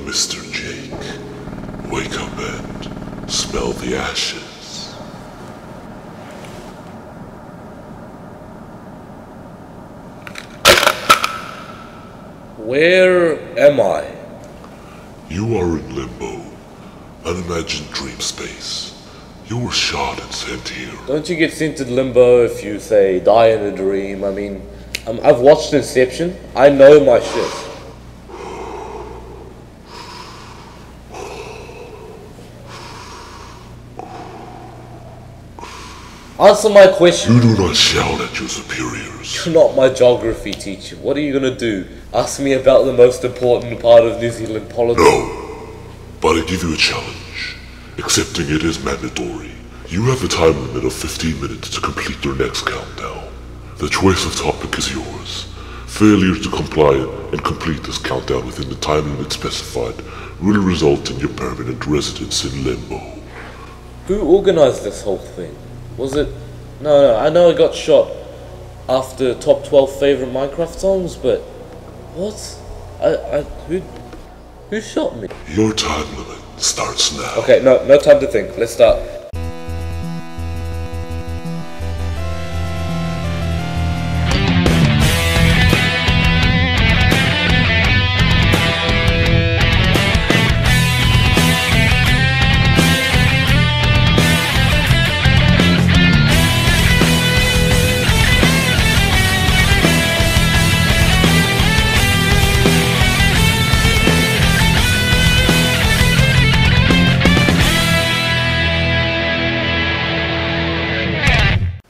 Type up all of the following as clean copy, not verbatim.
Mr. Jake. Wake up and smell the ashes. Where am I? You are in limbo, unimagined dream space. You were shot and sent here. Don't you get sent to limbo if you, say, die in a dream? I mean, I've watched Inception. I know my shit. Answer my question. You do not shout at your superiors. You're not my geography teacher. What are you gonna do? Ask me about the most important part of New Zealand politics? No, but I give you a challenge. Accepting it is mandatory. You have a time limit of 15 minutes to complete your next countdown. The choice of topic is yours. Failure to comply and complete this countdown within the time limit specified will result in your permanent residence in limbo. Who organized this whole thing? Was it... No, I know I got shot after top 12 favorite Minecraft songs, but... What? Who shot me? Your time limit starts now. Okay, no time to think. Let's start.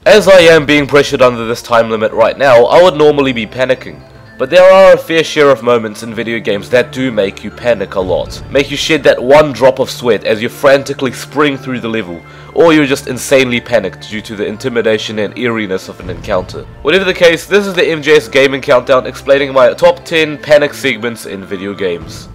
As I am being pressured under this time limit right now, I would normally be panicking. But there are a fair share of moments in video games that do make you panic a lot. Make you shed that one drop of sweat as you frantically spring through the level, or you're just insanely panicked due to the intimidation and eeriness of an encounter. Whatever the case, this is the MJS Gaming Countdown explaining my top 10 panic segments in video games.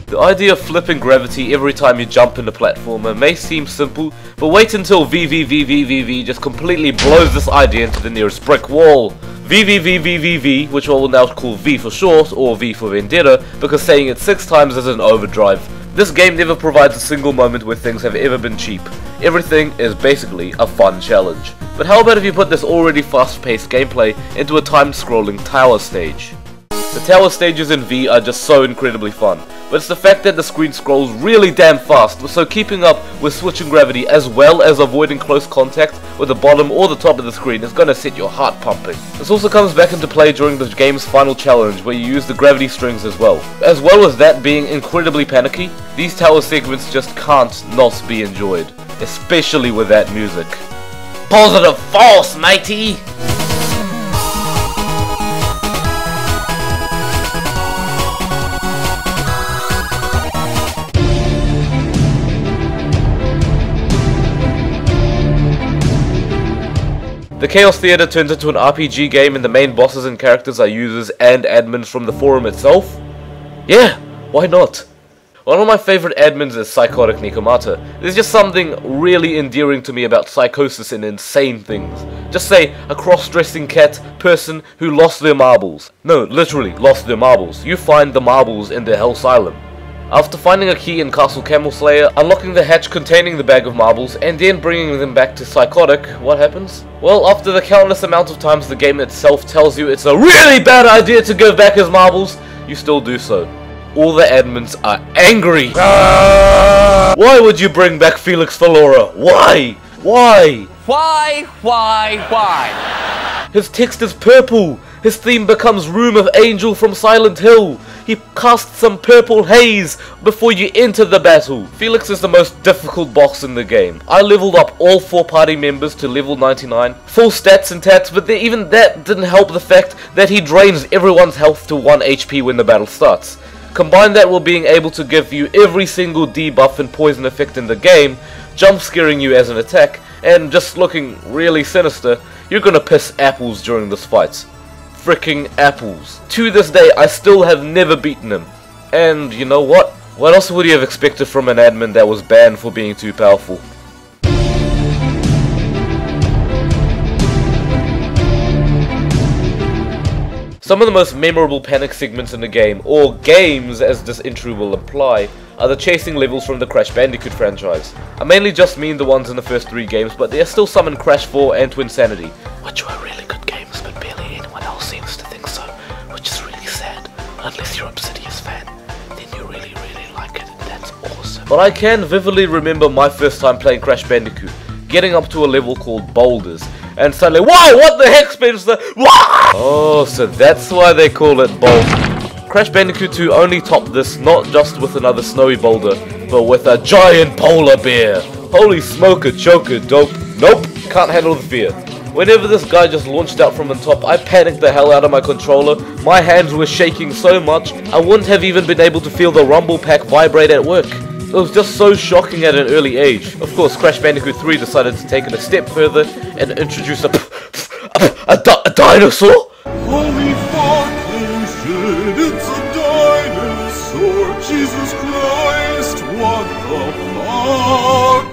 The idea of flipping gravity every time you jump in a platformer may seem simple, but wait until VVVVVV just completely blows this idea into the nearest brick wall. VVVVVV, which I will now call V for short, or V for Vendetta, because saying it 6 times is an overdrive. This game never provides a single moment where things have ever been cheap. Everything is basically a fun challenge. But how about if you put this already fast-paced gameplay into a time-scrolling tower stage? The tower stages in V are just so incredibly fun, but it's the fact that the screen scrolls really damn fast, so keeping up with switching gravity as well as avoiding close contact with the bottom or the top of the screen is gonna set your heart pumping. This also comes back into play during the game's final challenge, where you use the gravity strings as well. As well as that being incredibly panicky, these tower segments just can't not be enjoyed, especially with that music. Positive force, matey! The Chaos Theater turns into an RPG game and the main bosses and characters are users and admins from the forum itself? Yeah, why not? One of my favorite admins is Psychotic Nikomata. There's just something really endearing to me about psychosis and insane things. Just say, a cross-dressing cat person who lost their marbles. No, literally, lost their marbles. You find the marbles in the Hellsylum. After finding a key in Castle Camel Slayer, unlocking the hatch containing the bag of marbles, and then bringing them back to Psychotic, what happens? Well, after the countless amount of times the game itself tells you it's a really bad idea to give back his marbles, you still do so. All the admins are angry. Why would you bring back Felix Valora? Why? Why? Why? His text is purple. His theme becomes Room of Angel from Silent Hill. He casts some purple haze before you enter the battle. Felix is the most difficult boss in the game. I leveled up all 4 party members to level 99. Full stats and tats, but even that didn't help the fact that he drains everyone's health to 1 HP when the battle starts. Combine that with being able to give you every single debuff and poison effect in the game, jump scaring you as an attack, and just looking really sinister, you're gonna piss apples during this fight. Fricking apples. To this day, I still have never beaten him. And you know what? What else would you have expected from an admin that was banned for being too powerful? Some of the most memorable panic segments in the game, or games as this intro will imply, are the chasing levels from the Crash Bandicoot franchise. I mainly just mean the ones in the first 3 games, but there are still some in Crash 4 and Twinsanity, which were really good games, but barely anyone else seems to think so, which is really sad. Unless you're an Obsidious fan, then you really like it, and that's awesome. But I can vividly remember my first time playing Crash Bandicoot, getting up to a level called Boulders, and suddenly, whoa, what the heck, Spencer? Oh, so that's why they call it Boulders. Crash Bandicoot 2 only topped this not just with another snowy boulder, but with a giant polar bear. Holy smoker, choker, dope. Nope, can't handle the fear. Whenever this guy just launched out from the top, I panicked the hell out of my controller. My hands were shaking so much, I wouldn't have even been able to feel the rumble pack vibrate at work. It was just so shocking at an early age. Of course, Crash Bandicoot 3 decided to take it a step further and introduce a dinosaur? Holy fucking shit, it's a dinosaur! Jesus Christ, what the fuck?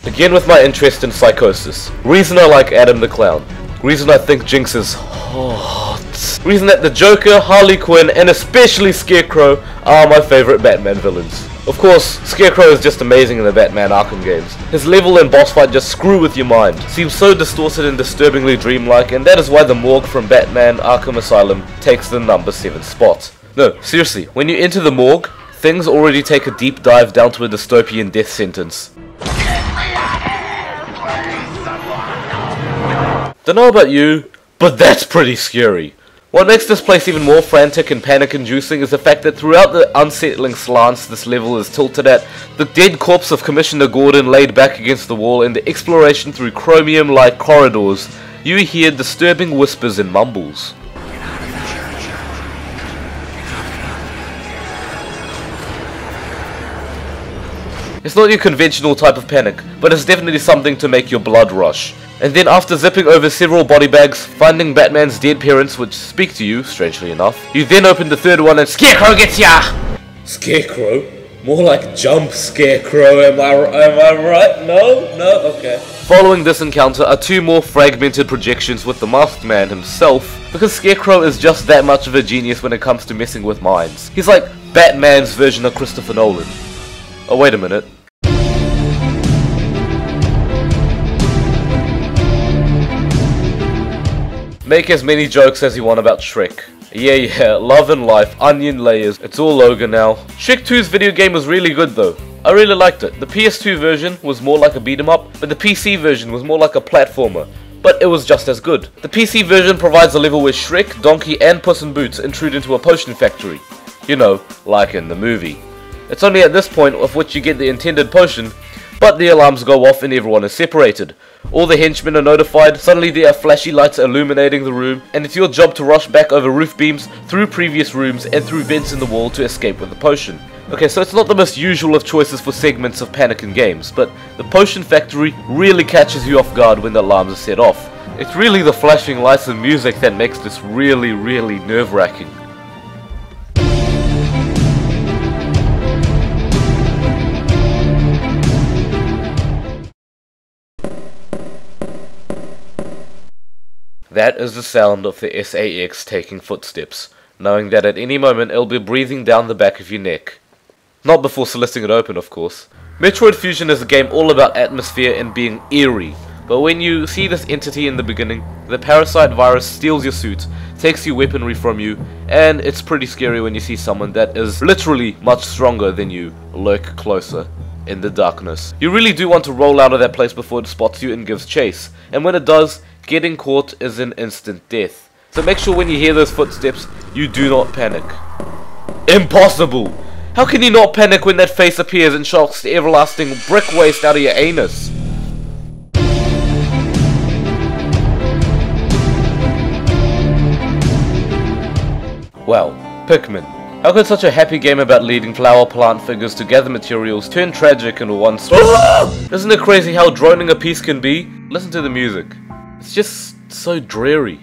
Again with my interest in psychosis. Reason I like Adam the Clown. Reason I think Jinx is hot. Reason that the Joker, Harley Quinn, and especially Scarecrow are my favorite Batman villains. Of course, Scarecrow is just amazing in the Batman Arkham games. His level and boss fight just screw with your mind. Seems so distorted and disturbingly dreamlike, and that is why the morgue from Batman Arkham Asylum takes the number 7 spot. No, seriously, when you enter the morgue, things already take a deep dive down to a dystopian death sentence. Dunno about you, but that's pretty scary. What makes this place even more frantic and panic-inducing is the fact that throughout the unsettling slants this level is tilted at, the dead corpse of Commissioner Gordon laid back against the wall, and the exploration through chromium-like corridors, you hear disturbing whispers and mumbles. It's not your conventional type of panic, but it's definitely something to make your blood rush. And then after zipping over several body bags, finding Batman's dead parents which speak to you, strangely enough, you then open the third one and Scarecrow gets ya! Scarecrow? More like Jump Scarecrow, am I right? No? Okay. Following this encounter are 2 more fragmented projections with the Masked Man himself, because Scarecrow is just that much of a genius when it comes to messing with minds. He's like Batman's version of Christopher Nolan. Oh wait a minute. Make as many jokes as you want about Shrek. Yeah, love and life, onion layers, it's all Loga now. Shrek 2's video game was really good though. I really liked it. The PS2 version was more like a beat 'em up, but the PC version was more like a platformer. But it was just as good. The PC version provides a level where Shrek, Donkey and Puss in Boots intrude into a potion factory. You know, like in the movie. It's only at this point of which you get the intended potion, but the alarms go off and everyone is separated. All the henchmen are notified, suddenly there are flashy lights illuminating the room, and it's your job to rush back over roof beams, through previous rooms, and through vents in the wall to escape with the potion. Okay, so it's not the most usual of choices for segments of panic in games, but the potion factory really catches you off guard when the alarms are set off. It's really the flashing lights and music that makes this really nerve-wracking. That is the sound of the SAX taking footsteps, knowing that at any moment it'll be breathing down the back of your neck. Not before slitting it open, of course. Metroid Fusion is a game all about atmosphere and being eerie, but when you see this entity in the beginning, the parasite virus steals your suit, takes your weaponry from you, and it's pretty scary when you see someone that is literally much stronger than you lurk closer in the darkness. You really do want to roll out of that place before it spots you and gives chase, and when it does, getting caught is an instant death. So make sure when you hear those footsteps, you do not panic. Impossible! How can you not panic when that face appears and shocks the everlasting brick waste out of your anus? Wow, Pikmin. How could such a happy game about leading flower plant figures to gather materials turn tragic into one Isn't it crazy how droning a piece can be? Listen to the music. It's just so dreary.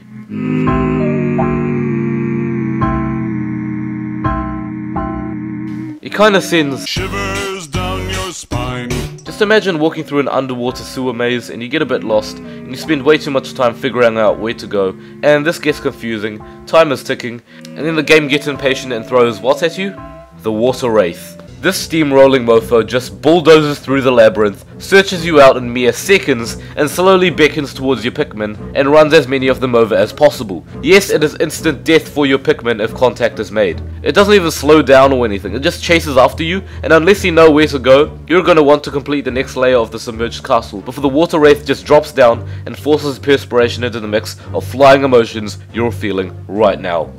It kinda sends Shivers down your spine. just Just imagine walking through an underwater sewer maze and you get a bit lost and you spend way too much time figuring out where to go, and this gets confusing, time is ticking, and then the game gets impatient and throws what at you? The Water Wraith. This steamrolling mofo just bulldozes through the labyrinth, searches you out in mere seconds, and slowly beckons towards your Pikmin and runs as many of them over as possible. Yes, it is instant death for your Pikmin if contact is made. It doesn't even slow down or anything, it just chases after you, and unless you know where to go, you're gonna want to complete the next layer of the submerged castle before the Water Wraith just drops down and forces perspiration into the mix of flying emotions you're feeling right now.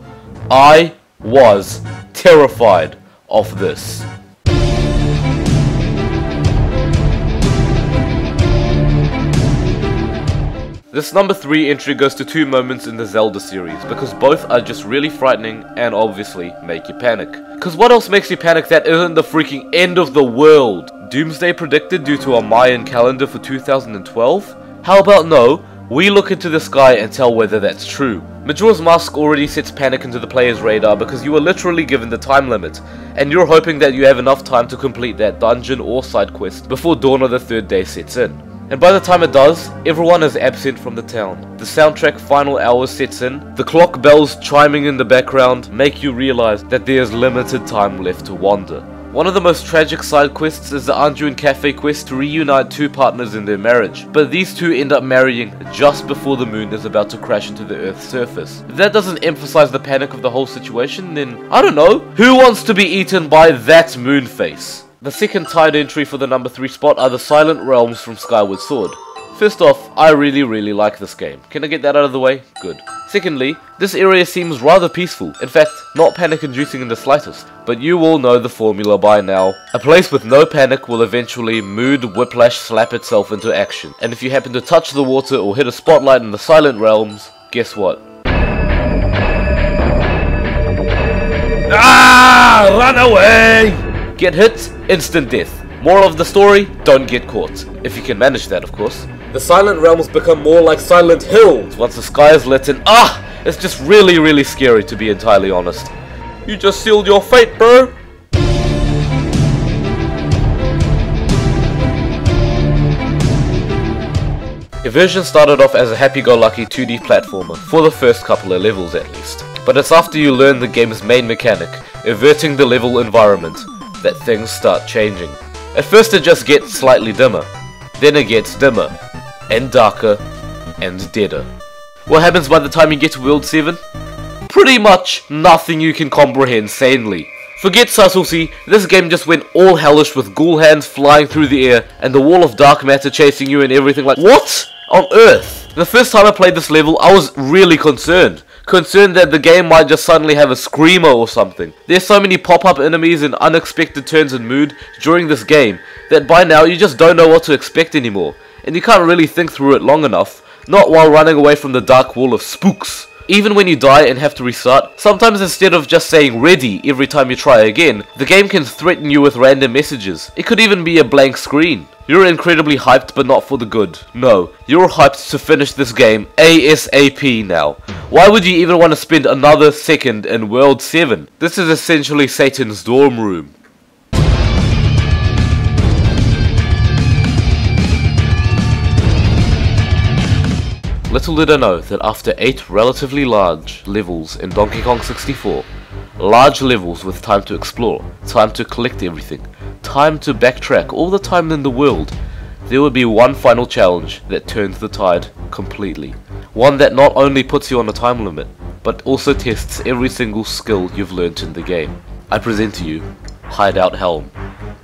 I was terrified of this. This number 3 entry goes to 2 moments in the Zelda series, because both are just really frightening and obviously make you panic. Cause what else makes you panic that isn't the freaking end of the world? Doomsday predicted due to a Mayan calendar for 2012? How about no, we look into the sky and tell whether that's true. Majora's Mask already sets panic into the player's radar because you are literally given the time limit, and you're hoping that you have enough time to complete that dungeon or side quest before dawn of the 3rd day sets in. And by the time it does, everyone is absent from the town. The soundtrack Final Hours sets in, the clock bells chiming in the background make you realize that there's limited time left to wander. One of the most tragic side quests is the Anduin Cafe quest to reunite 2 partners in their marriage, but these 2 end up marrying just before the moon is about to crash into the Earth's surface. If that doesn't emphasize the panic of the whole situation, then I don't know, who wants to be eaten by that moon face? The second tied entry for the number 3 spot are the Silent Realms from Skyward Sword. First off, I really like this game. Can I get that out of the way? Good. Secondly, this area seems rather peaceful. In fact, not panic inducing in the slightest. But you all know the formula by now. A place with no panic will eventually mood whiplash slap itself into action. And if you happen to touch the water or hit a spotlight in the Silent Realms, guess what? Ah! Run away! Get hit, instant death. Moral of the story, don't get caught. If you can manage that, of course. The Silent Realms become more like Silent Hills once the sky is lit and it's just really scary, to be entirely honest. You just sealed your fate, bro. Eversion started off as a happy-go-lucky 2D platformer, for the first couple of levels at least. But it's after you learn the game's main mechanic, everting the level environment, that things start changing. At first it just gets slightly dimmer, then it gets dimmer, and darker, and deader. What happens by the time you get to World 7? Pretty much nothing you can comprehend sanely. Forget subtlety, this game just went all hellish with ghoul hands flying through the air, and the wall of dark matter chasing you and everything like what on earth? The first time I played this level, I was really concerned that the game might just suddenly have a screamer or something. There's so many pop-up enemies and unexpected turns in mood during this game that by now you just don't know what to expect anymore, and you can't really think through it long enough, not while running away from the dark wall of spooks. Even when you die and have to restart, sometimes instead of just saying ready every time you try again, the game can threaten you with random messages. It could even be a blank screen. You're incredibly hyped, but not for the good. No, you're hyped to finish this game ASAP now. Why would you even want to spend another second in World 7? This is essentially Satan's dorm room. Little did I know that after 8 relatively large levels in Donkey Kong 64, large levels with time to explore, time to collect everything, time to backtrack, all the time in the world, there would be one final challenge that turns the tide completely. One that not only puts you on a time limit, but also tests every single skill you've learnt in the game. I present to you Hideout Helm.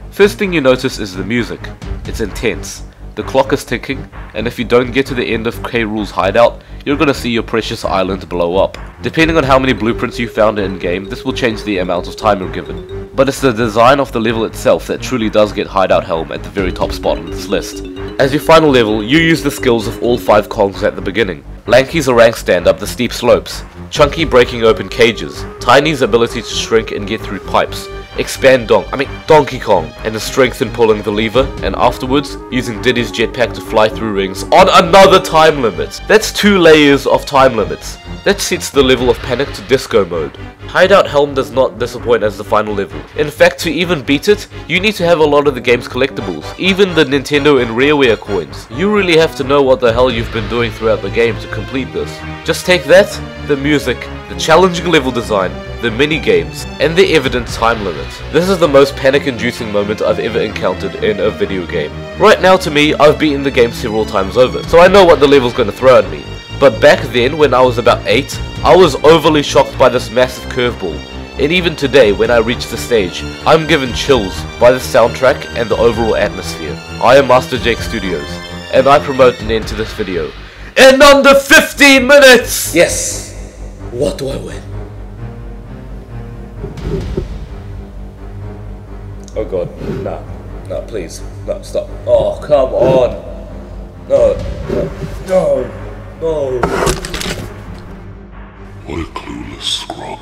First thing you notice is the music. It's intense. The clock is ticking, and if you don't get to the end of K. Rool's hideout, you're gonna see your precious island blow up. Depending on how many blueprints you found in-game, this will change the amount of time you're given. But it's the design of the level itself that truly does get Hideout Helm at the very top spot on this list. As your final level, you use the skills of all 5 Kongs at the beginning. Lanky's rank stand up the steep slopes, Chunky breaking open cages, Tiny's ability to shrink and get through pipes, expand Donkey Kong, and the strength in pulling the lever, and afterwards, using Diddy's jetpack to fly through rings on another time limit. That's 2 layers of time limits. That sets the level of Panic to disco mode. Hideout Helm does not disappoint as the final level. In fact, to even beat it, you need to have a lot of the game's collectibles, even the Nintendo and Rareware coins. You really have to know what the hell you've been doing throughout the game to complete this. Just take that, the music, the challenging level design, the mini-games, and the evident time limit. This is the most panic-inducing moment I've ever encountered in a video game. Right now, to me, I've beaten the game several times over, so I know what the level's going to throw at me. But back then, when I was about 8, I was overly shocked by this massive curveball. And even today, when I reach the stage, I'm given chills by the soundtrack and the overall atmosphere. I am MasterJakeStudios, and I promote an end to this video. In under 15 minutes! Yes! What do I win? Oh god, no, please, no, stop. Oh, come on! No. What a clueless scrub.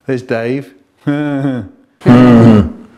There's Dave.